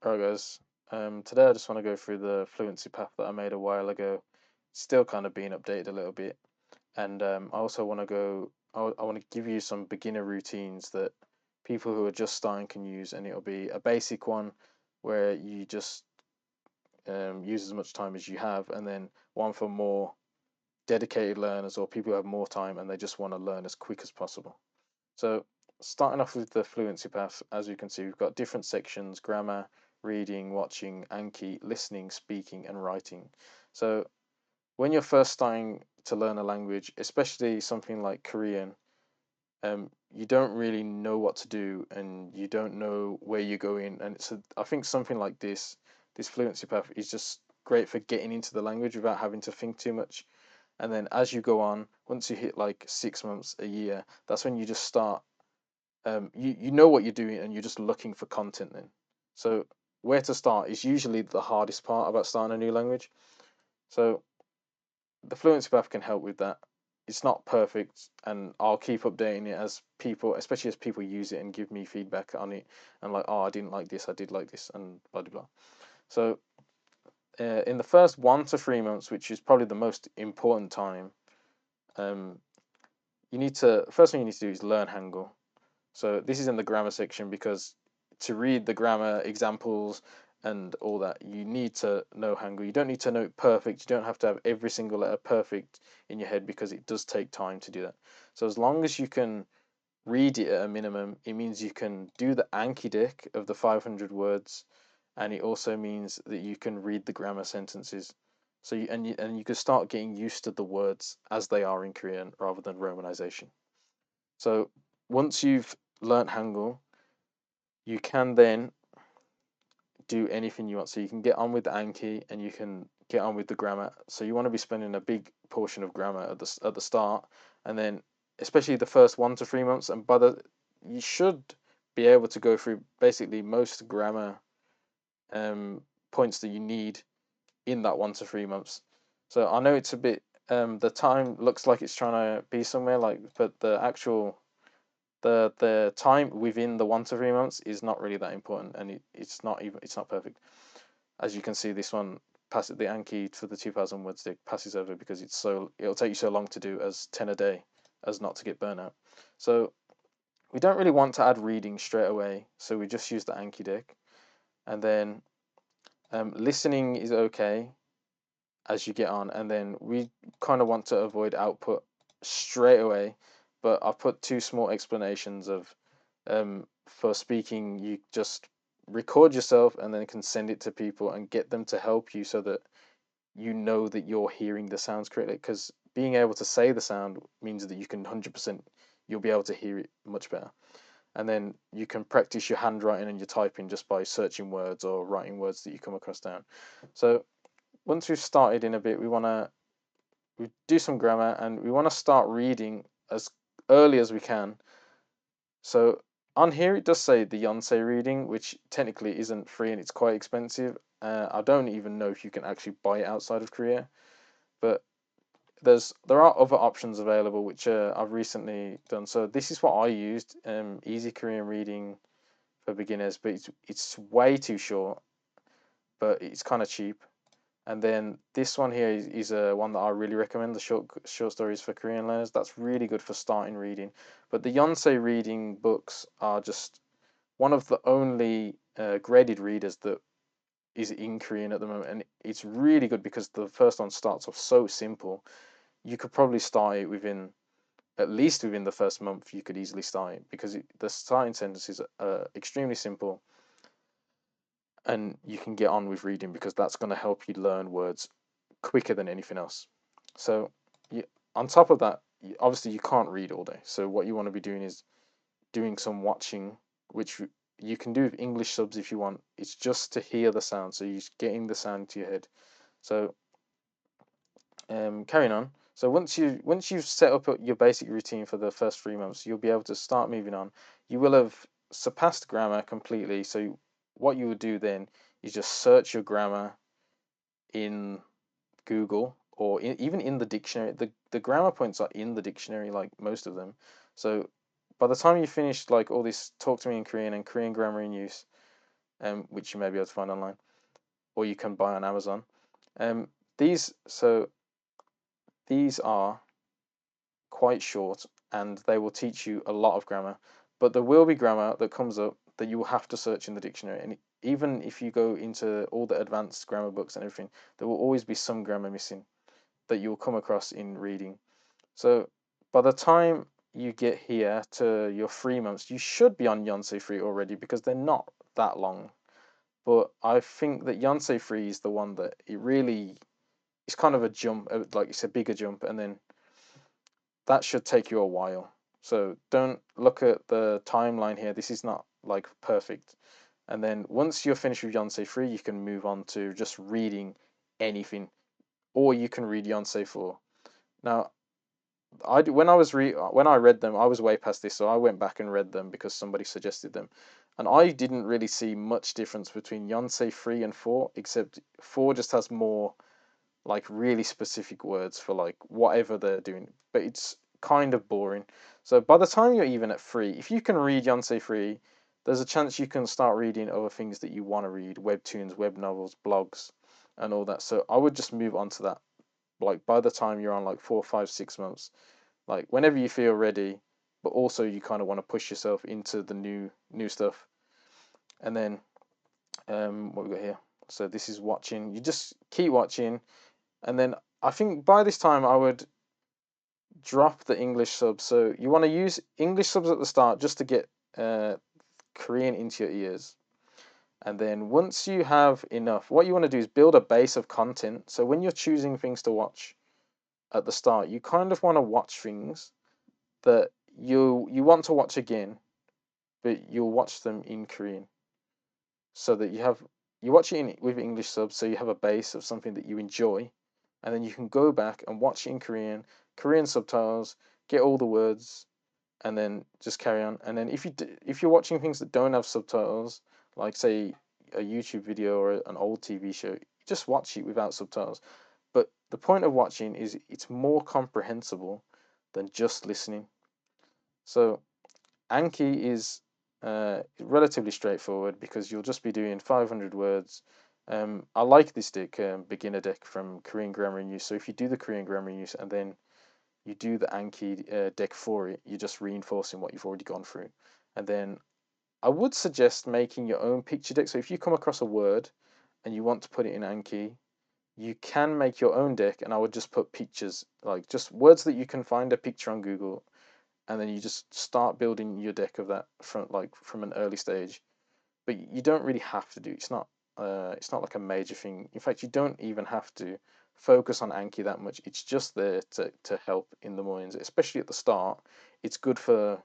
Alright guys, today I just want to go through the fluency path that I made a while ago. Still kind of being updated a little bit, and I also want to I want to give you some beginner routines that people who are just starting can use, and it'll be a basic one where you just use as much time as you have, and then one for more dedicated learners or people who have more time and they just want to learn as quick as possible. So, starting off with the fluency path, as you can see, we've got different sections: grammar, reading, watching, Anki, listening, speaking, and writing. So, when you're first starting to learn a language, especially something like Korean, you don't really know what to do and you don't know where you're going. And I think something like this fluency path is just great for getting into the language without having to think too much. And then as you go on, once you hit like 6 months, a year, that's when you just start you know what you're doing and you're just looking for content then. So where to start is usually the hardest part about starting a new language. So the fluency path can help with that. It's not perfect, and I'll keep updating it as people, especially as people use it and give me feedback on it, and like, oh, I didn't like this, I did like this, and blah blah blah. So in the first 1 to 3 months, which is probably the most important time, um, you need to first thing you need to do is learn Hangul. So this is in the grammar section because to read the grammar examples and all that, you need to know Hangul. You don't need to know it perfect. You don't have to have every single letter perfect in your head because it does take time to do that. So as long as you can read it at a minimum, it means you can do the Anki deck of the 500 words, and it also means that you can read the grammar sentences. So you can start getting used to the words as they are in Korean rather than romanization. So once you've learnt Hangul, you can then do anything you want. So you can get on with the Anki and you can get on with the grammar. So you want to be spending a big portion of grammar at the start, and then especially the first 1 to 3 months. And by the you should be able to go through basically most grammar um, points that you need in that 1 to 3 months. So I know it's a bit the time looks like it's trying to be somewhere like, but the actual the time within the 1 to 3 months is not really that important, and it's not perfect. As you can see, this one passes the Anki for the 2,000 word stick passes over because it'll take you so long to do as 10 a day as not to get burnout. So we don't really want to add reading straight away, so we just use the Anki deck, and then listening is okay as you get on, and then we kind of want to avoid output straight away. But I've put two small explanations of for speaking, you just record yourself and then can send it to people and get them to help you so that you know that you're hearing the sounds correctly. Because being able to say the sound means that you can 100% you'll be able to hear it much better. And then you can practice your handwriting and your typing just by searching words or writing words that you come across down. So once we've started in a bit, we do some grammar and we want to start reading as early as we can. So on here it does say the Yonsei reading, which technically isn't free and it's quite expensive. I don't even know if you can actually buy it outside of Korea, but there are other options available which I've recently done. So this is what I used, Easy Korean Reading for beginners, but it's way too short, but it's kind of cheap. And then this one here is one that I really recommend, the short stories for Korean learners. That's really good for starting reading. But the Yonsei reading books are just one of the only graded readers that is in Korean at the moment, and it's really good because the first one starts off so simple. You could probably start it within at least within the first month. You could easily start it because the starting sentences are extremely simple, and you can get on with reading because that's going to help you learn words quicker than anything else. So, you, on top of that, obviously you can't read all day. So what you want to be doing is doing some watching, which you can do with English subs if you want. It's just to hear the sound, so you're getting the sound to your head. So, carrying on. So once you've set up your basic routine for the first 3 months, you'll be able to start moving on. You will have surpassed grammar completely. So what you would do then is just search your grammar in Google or even in the dictionary. The grammar points are in the dictionary, like most of them. So by the time you finish like all this talk to me in Korean and Korean grammar in use, which you may be able to find online, or you can buy on Amazon. Um, these are quite short, and they will teach you a lot of grammar. But there will be grammar that comes up that you will have to search in the dictionary. And even if you go into all the advanced grammar books and everything, there will always be some grammar missing that you will come across in reading. So by the time you get here to your 3 months, you should be on Yonsei 3 already because they're not that long. But I think that Yonsei 3 is the one that it really is kind of a jump, like it's a bigger jump, and then that should take you a while. So don't look at the timeline here. This is not like perfect. And then once you're finished with Yonsei 3, you can move on to just reading anything, or you can read Yonsei 4. Now, when I read them, I was way past this, so I went back and read them because somebody suggested them, and I didn't really see much difference between Yonsei 3 and 4, except 4 just has more like really specific words for like whatever they're doing, but it's kind of boring. So by the time you're even at 3, if you can read Yonsei 3, there's a chance you can start reading other things that you want to read, webtoons, web novels, blogs, and all that. So I would just move on to that. Like by the time you're on like 4, 5, 6 months, like whenever you feel ready, but also you kind of want to push yourself into the new stuff. And then what we got here. So this is watching. You just keep watching, and then I think by this time I would drop the English subs. So you want to use English subs at the start just to get Korean into your ears. And then once you have enough, what you want to do is build a base of content. So when you're choosing things to watch at the start, you kind of want to watch things that you want to watch again, but you'll watch them in Korean, so that you watch it with English subs, so you have a base of something that you enjoy, and then you can go back and watch it in Korean subtitles, get all the words, and then just carry on. And then if you're watching things that don't have subtitles, like say a YouTube video or an old TV show, just watch it without subtitles. But the point of watching is it's more comprehensible than just listening. So Anki is relatively straightforward because you'll just be doing 500 words. I like this deck, beginner deck from Korean Grammar in Use. So if you do the Korean Grammar in Use and then you do the Anki deck for it, you're just reinforcing what you've already gone through. And then I would suggest making your own picture deck. So if you come across a word and you want to put it in Anki, you can make your own deck, and I would just put pictures, like just words that you can find a picture on Google, and then you just start building your deck of that from an early stage. But you don't really have to do. It's not like a major thing. In fact, you don't even have to focus on Anki that much. It's just there to help in the mornings, especially at the start. It's good for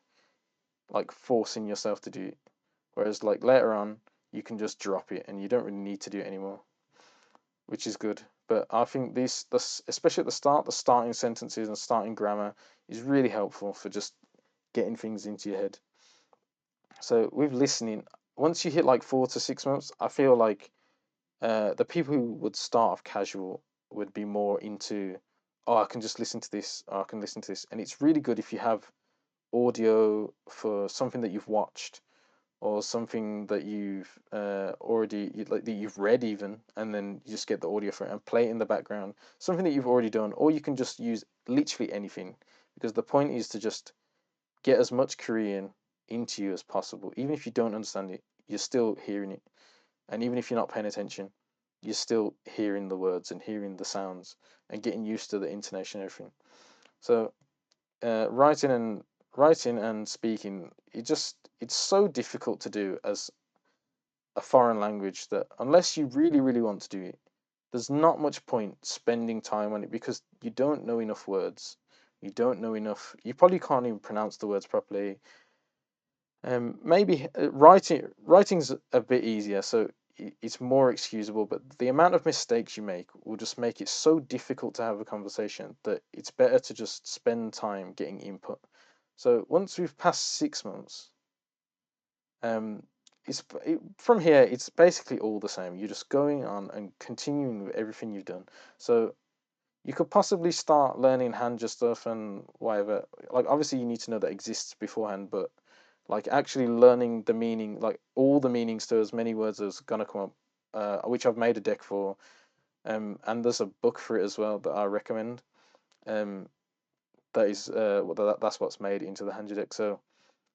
like forcing yourself to do it. Whereas like later on, you can just drop it and you don't really need to do it anymore, which is good. But I think this, especially at the start, the starting sentences and starting grammar is really helpful for just getting things into your head. So with listening, once you hit like 4 to 6 months, I feel like the people who would start off casual would be more into, oh, I can just listen to this, or I can listen to this, and it's really good if you have audio for something that you've watched or something that you've like that you've read even, and then you just get the audio for it and play it in the background. Something that you've already done, or you can just use literally anything, because the point is to just get as much Korean into you as possible. Even if you don't understand it, you're still hearing it. And even if you're not paying attention, you're still hearing the words and hearing the sounds and getting used to the intonation and everything. So writing and speaking, it's so difficult to do as a foreign language that unless you really, really want to do it, there's not much point spending time on it because you don't know enough words. You don't know enough. You probably can't even pronounce the words properly. Maybe writing's a bit easier, so it's more excusable. But the amount of mistakes you make will just make it so difficult to have a conversation that it's better to just spend time getting input. So once we've passed 6 months, um, from here it's basically all the same. You're just going on and continuing with everything you've done. So you could possibly start learning Hanja stuff and whatever. Like obviously you need to know that exists beforehand, but like actually learning the meaning, like all the meanings to as many words as gonna come up, which I've made a deck for. And there's a book for it as well that I recommend. Um, that is that's what's made into the Hanji deck. So,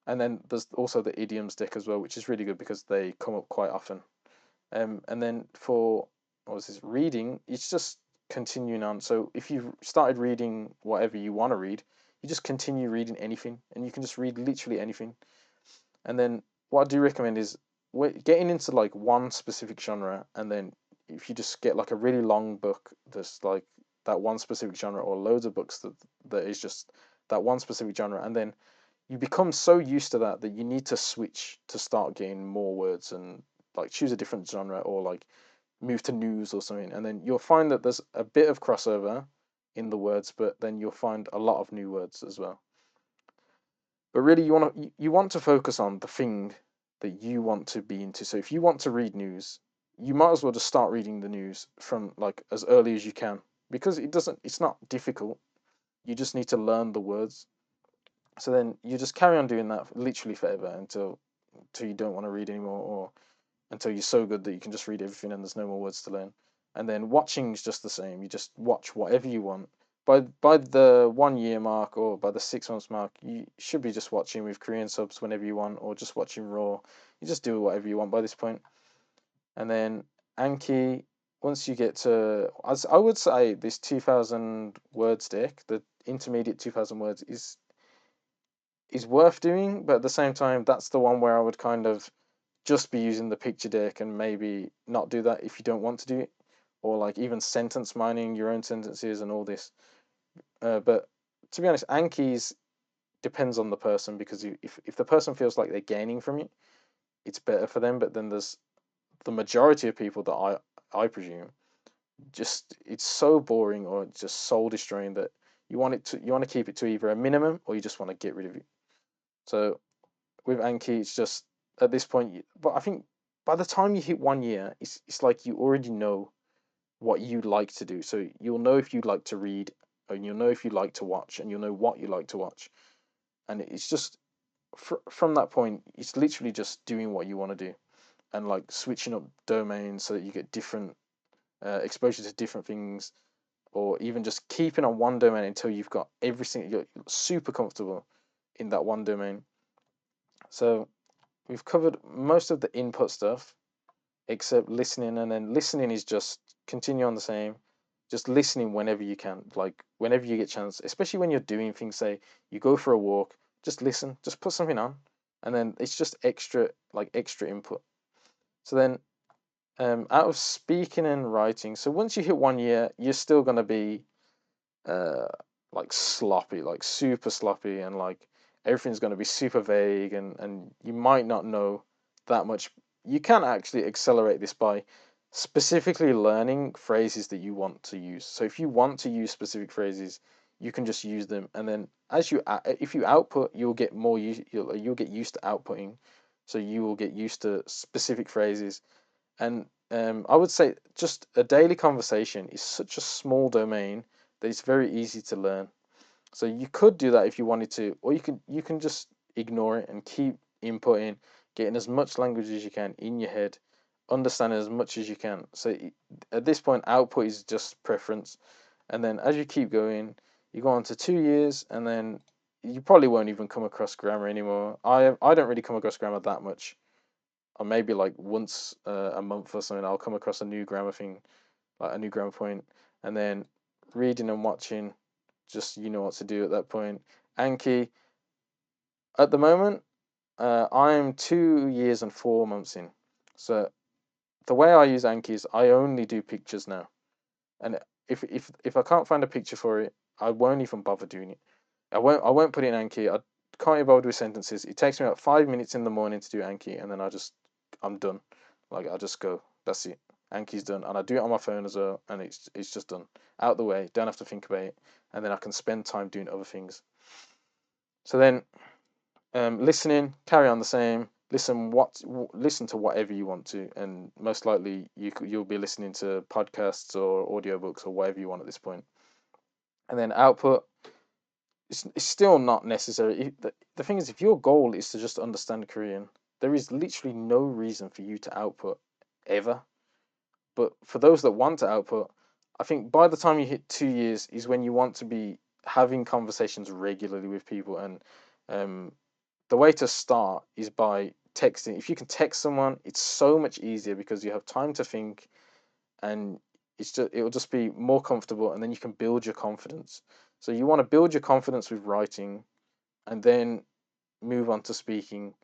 and then there's also the idioms deck as well, which is really good because they come up quite often. And then for what was this reading, it's just continuing on. So if you've started reading whatever you want to read, you just continue reading anything, and you can just read literally anything. And then what I do recommend is getting into like one specific genre, and then if you just get like a really long book that's like that one specific genre, or loads of books that is just that one specific genre, and then you become so used to that that you need to switch to start getting more words, and like choose a different genre, or like move to news or something, and then you'll find that there's a bit of crossover in the words, but then you'll find a lot of new words as well. But really, you want to focus on the thing that you want to be into. So if you want to read news, you might as well just start reading the news from like as early as you can, because it's not difficult. You just need to learn the words. So then you just carry on doing that literally forever until you don't want to read anymore, or until you're so good that you can just read everything and there's no more words to learn. And then watching is just the same. You just watch whatever you want. By the 1 year mark, or by the 6 months mark, you should be just watching with Korean subs whenever you want, or just watching raw. You just do whatever you want by this point. And then Anki, once you get to, as I would say, this 2,000 words deck, the intermediate 2,000 words is worth doing, but at the same time, that's the one where I would kind of just be using the picture deck, and maybe not do that if you don't want to do it, or like even sentence mining your own sentences and all this. But to be honest, Anki's depends on the person, because if the person feels like they're gaining from it, it's better for them. But then there's the majority of people that I presume, just it's so boring or just soul destroying that you want to keep it to either a minimum, or you just want to get rid of it. So with Anki, it's just at this point. But I think by the time you hit 1 year, it's like you already know what you like to do. So you'll know if you like to read, and you'll know if you like to watch, and you'll know what you like to watch. And it's just from that point, it's literally just doing what you want to do, and like switching up domains so that you get different exposure to different things, or even just keeping on one domain until you've got everything. You're super comfortable in that one domain. So we've covered most of the input stuff except listening, and then listening is just continue on the same, just listening whenever you can, like whenever you get chance, especially when you're doing things. Say you go for a walk, just listen, just put something on, and then it's just extra input. So then out of speaking and writing, so once you hit 1 year, you're still going to be uh like sloppy, like super sloppy, and like everything's going to be super vague, and you might not know that much. You can actually accelerate this by specifically learning phrases that you want to use. So if you want to use specific phrases, you can just use them, and then if you output, you'll get more you'll get used to outputting. So you will get used to specific phrases. And I would say just a daily conversation is such a small domain that it's very easy to learn. So you could do that if you wanted to, or you can just ignore it and keep inputting, getting as much language as you can in your head, understanding as much as you can. So at this point, output is just preference, and then as you keep going, you go on to 2 years, and then you probably won't even come across grammar anymore. I don't really come across grammar that much, or maybe like once a month or something. I'll come across a new grammar thing, like a new grammar point, and then reading and watching, just you know what to do at that point. Anki, at the moment, I'm 2 years and 4 months in. So the way I use Anki is I only do pictures now, and if I can't find a picture for it, I won't even bother doing it. I won't put it in Anki. I can't be bothered with sentences. It takes me about 5 minutes in the morning to do Anki, and then I'm done. Like I just go. That's it. Anki's done, and I do it on my phone as well, and it's just done, out the way. Don't have to think about it, and then I can spend time doing other things. So then, listening, carry on the same. Listen to whatever you want to, and most likely you'll be listening to podcasts or audiobooks or whatever you want at this point. And then output. it's still not necessary. The thing is, if your goal is to just understand Korean, there is literally no reason for you to output ever. But for those that want to output, I think by the time you hit 2 years is when you want to be having conversations regularly with people. And um, the way to start is by texting. If you can text someone, it's so much easier because you have time to think, and it'll just be more comfortable, and then you can build your confidence. So you want to build your confidence with writing, and then move on to speaking.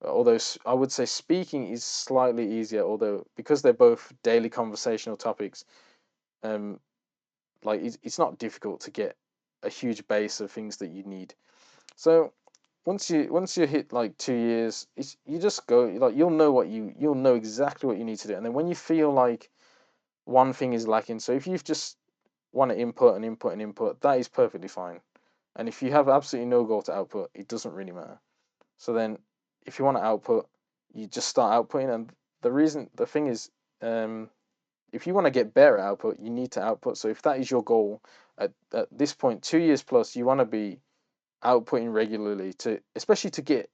Although I would say speaking is slightly easier, although because they're both daily conversational topics, um, like it's not difficult to get a huge base of things that you need. So once you hit like 2 years, you just go, like, you'll know exactly what you need to do, and then when you feel like one thing is lacking, so if you've just want to input and input and input, that is perfectly fine. And if you have absolutely no goal to output, it doesn't really matter. So then, if you want to output, you just start outputting. And the thing is, um, if you want to get better at output, you need to output. So if that is your goal at this point, 2 years plus, you want to be outputting regularly to, especially to get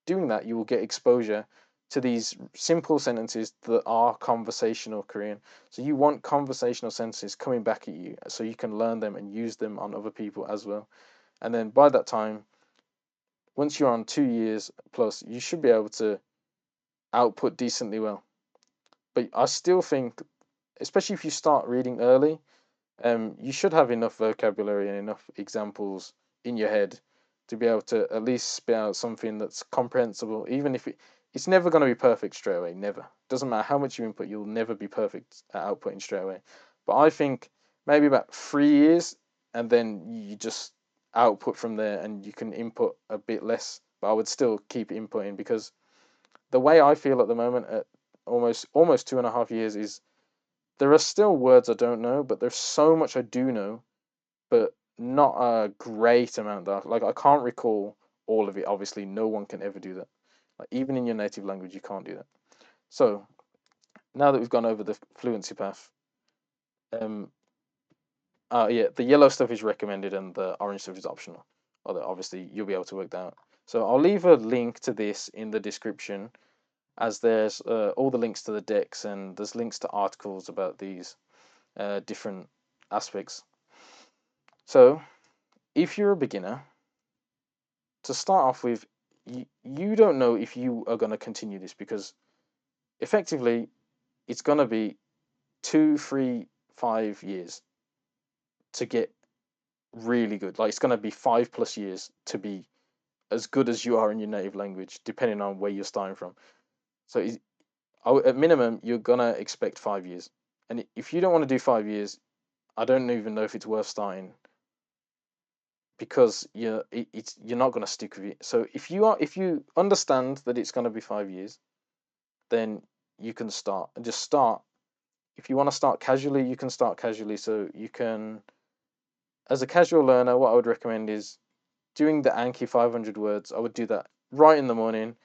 doing that, you will get exposure to these simple sentences that are conversational Korean. So you want conversational sentences coming back at you so you can learn them and use them on other people as well. And then by that time, once you're on 2 years plus, you should be able to output decently well. But I still think, especially if you start reading early, you should have enough vocabulary and enough examples in your head to be able to at least spit out something that's comprehensible, even if it's never going to be perfect straight away. Never. Doesn't matter how much you input, you'll never be perfect at outputting straight away. But I think maybe about 3 years, and then you just output from there, and you can input a bit less. But I would still keep inputting, because the way I feel at the moment at almost 2.5 years is there are still words I don't know, but there's so much I do know, but not a great amount that, like, I can't recall all of it. Obviously, no one can ever do that. Like, even in your native language, you can't do that. So now that we've gone over the fluency path, um, yeah, the yellow stuff is recommended and the orange stuff is optional. Although obviously you'll be able to work that out. So I'll leave a link to this in the description, as there's all the links to the decks, and there's links to articles about these different aspects. So if you're a beginner, to start off with, you don't know if you are going to continue this, because effectively it's going to be 2, 3, 5 years to get really good. Like, it's going to be 5+ years to be as good as you are in your native language, depending on where you're starting from. So at minimum, you're going to expect 5 years. And if you don't want to do 5 years, I don't even know if it's worth starting, because you're not going to stick with it. So if you understand that it's going to be 5 years, then you can start, and just start. If you want to start casually, you can start casually. So you can, as a casual learner, what I would recommend is doing the Anki 500 words. I would do that right in the morning,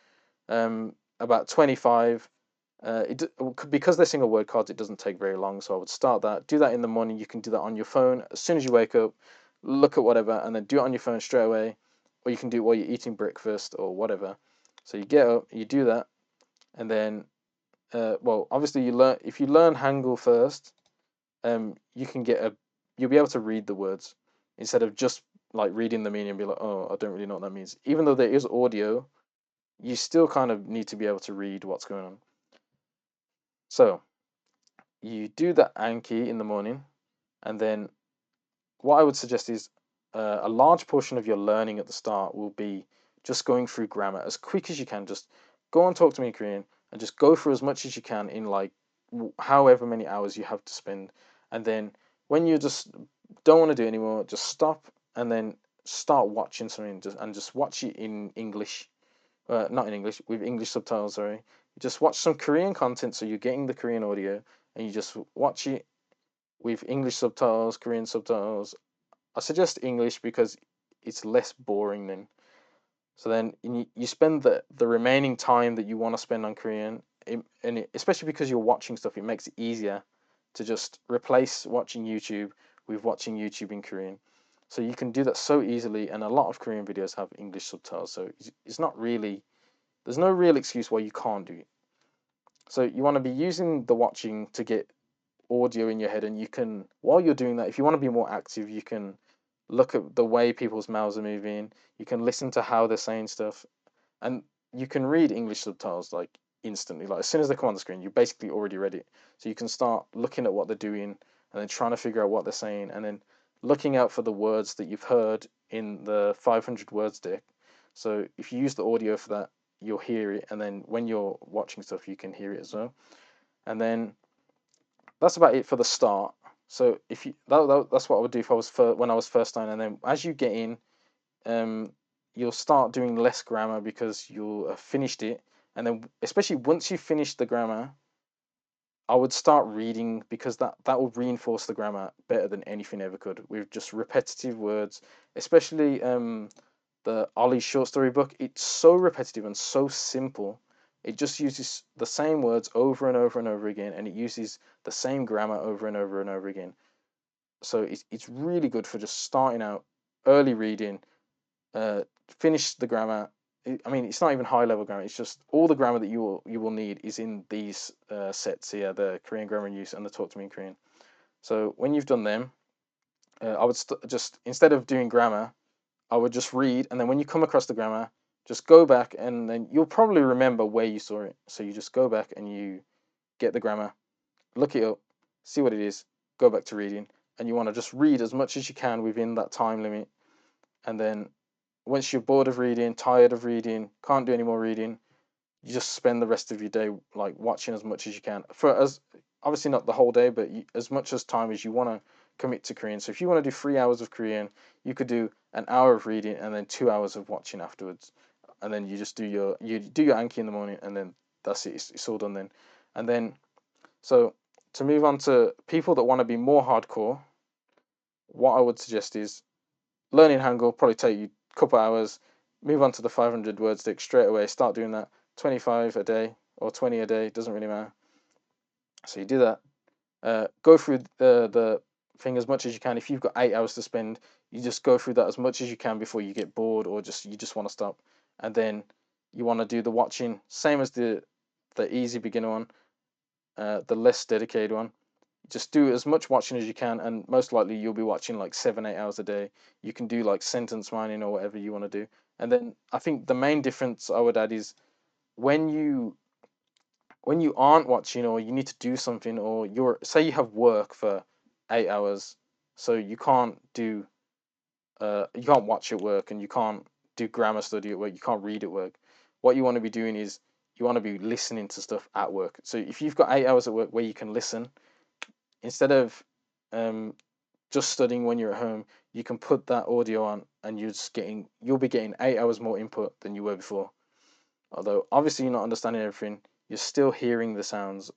about 25. Because they're single word cards, it doesn't take very long. So I would start that, do that in the morning. You can do that on your phone as soon as you wake up, look at whatever, and then do it on your phone straight away. Or you can do it while you're eating breakfast or whatever. So you get up, you do that, and then, well, obviously you learn. If you learn Hangul first, you can you'll be able to read the words instead of just like reading the meaning and be like, oh, I don't really know what that means. Even though there is audio, you still kind of need to be able to read what's going on. So you do that Anki in the morning, and then what I would suggest is a large portion of your learning at the start will be just going through grammar as quick as you can. Just go and talk to me in Korean, and just go through as much as you can in, like, however many hours you have to spend. And then when you just don't want to do anymore, just stop and then start watching something, just watch it in English. Not in English, with English subtitles, sorry. Just watch some Korean content, so you're getting the Korean audio, and you just watch it with English subtitles, Korean subtitles. I suggest English because it's less boring then. So then you spend the remaining time that you want to spend on Korean, especially because you're watching stuff, it makes it easier to just replace watching YouTube with watching YouTube in Korean. So you can do that so easily, and a lot of Korean videos have English subtitles. So it's not really, there's no real excuse why you can't do it. So you want to be using the watching to get audio in your head, and you can, while you're doing that, if you want to be more active, you can look at the way people's mouths are moving. You can listen to how they're saying stuff, and you can read English subtitles like instantly. Like as soon as they come on the screen, you basically already read it. So you can start looking at what they're doing, and then trying to figure out what they're saying, and then looking out for the words that you've heard in the 500 words deck. So if you use the audio for that, you'll hear it, and then when you're watching stuff, you can hear it as well. And then that's about it for the start. So if you that's what I would do if I was when I was first starting, and then as you get in, um, you'll start doing less grammar because you'll have finished it, and then especially once you finish the grammar, I would start reading because that will reinforce the grammar better than anything ever could with just repetitive words, especially the Ollie short story book. It's so repetitive and so simple. It just uses the same words over and over and over again, and it uses the same grammar over and over and over again. So it's really good for just starting out early reading. uh, Finish the grammar. I mean, it's not even high level grammar. It's just all the grammar that you will need is in these sets here: the Korean grammar in use and the Talk to Me in Korean. So when you've done them, I would just, instead of doing grammar, I would just read, and then when you come across the grammar, just go back, and then you'll probably remember where you saw it. So you just go back and you get the grammar, look it up, see what it is, go back to reading, and you want to just read as much as you can within that time limit, and then once you're bored of reading, tired of reading, can't do any more reading, you just spend the rest of your day like watching as much as you can. For as obviously not the whole day, but as much as time as you want to commit to Korean. So if you want to do 3 hours of Korean, you could do an hour of reading and then 2 hours of watching afterwards, and then you just do your Anki in the morning, and then that's it. It's all done then, and then so to move on to people that want to be more hardcore, what I would suggest is learning Hangul. Probably take you a couple hours. Move on to the 500 word stick straight away. Start doing that. 25 a day or 20 a day, doesn't really matter. So you do that. Go through the thing as much as you can. If you've got 8 hours to spend, you just go through that as much as you can before you get bored, or you just want to stop. And then you want to do the watching, same as the easy beginner one, the less dedicated one. Just do as much watching as you can, and most likely you'll be watching like 7 8 hours a day. You can do like sentence mining or whatever you want to do. And then I think the main difference I would add is when you aren't watching, or you need to do something, or you're, say you have work for 8 hours, so you can't watch at work, and you can't do grammar study at work, you can't read at work. What you want to be doing is you want to be listening to stuff at work. So if you've got 8 hours at work where you can listen, instead of um, just studying when you're at home, you can put that audio on, and you'll be getting 8 hours more input than you were before. Although obviously you're not understanding everything, you're still hearing the sounds,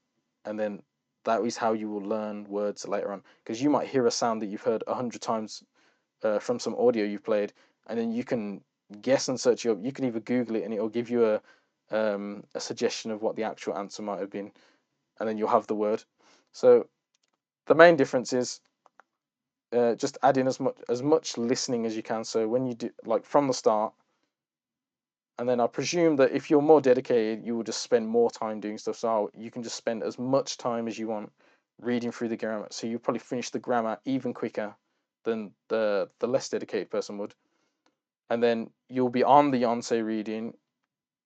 and then that is how you will learn words later on. Because you might hear a sound that you've heard 100 times from some audio you've played, and then you can guess and search it up. You can either Google it, and it'll give you a suggestion of what the actual answer might have been, and then you'll have the word. So the main difference is just add in as much listening as you can. So when you do, like, from the start, and then I presume that if you're more dedicated, you will just spend more time doing stuff. So you can just spend as much time as you want reading through the grammar. So you probably finish the grammar even quicker than the less dedicated person would. And then you'll be on the Yonsei reading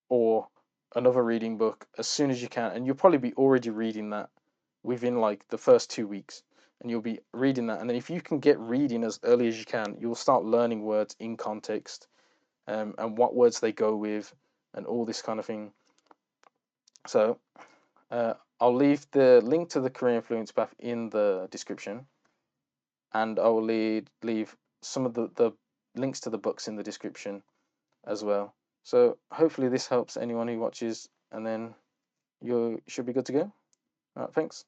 or another reading book as soon as you can, and you'll probably be already reading that within like the first 2 weeks, and you'll be reading that. And then if you can get reading as early as you can, you'll start learning words in context, and what words they go with, and all this kind of thing. So I'll leave the link to the Korean Fluency Path in the description, and I will leave some of the links to the books in the description as well. So hopefully this helps anyone who watches, and then you should be good to go. All right, thanks.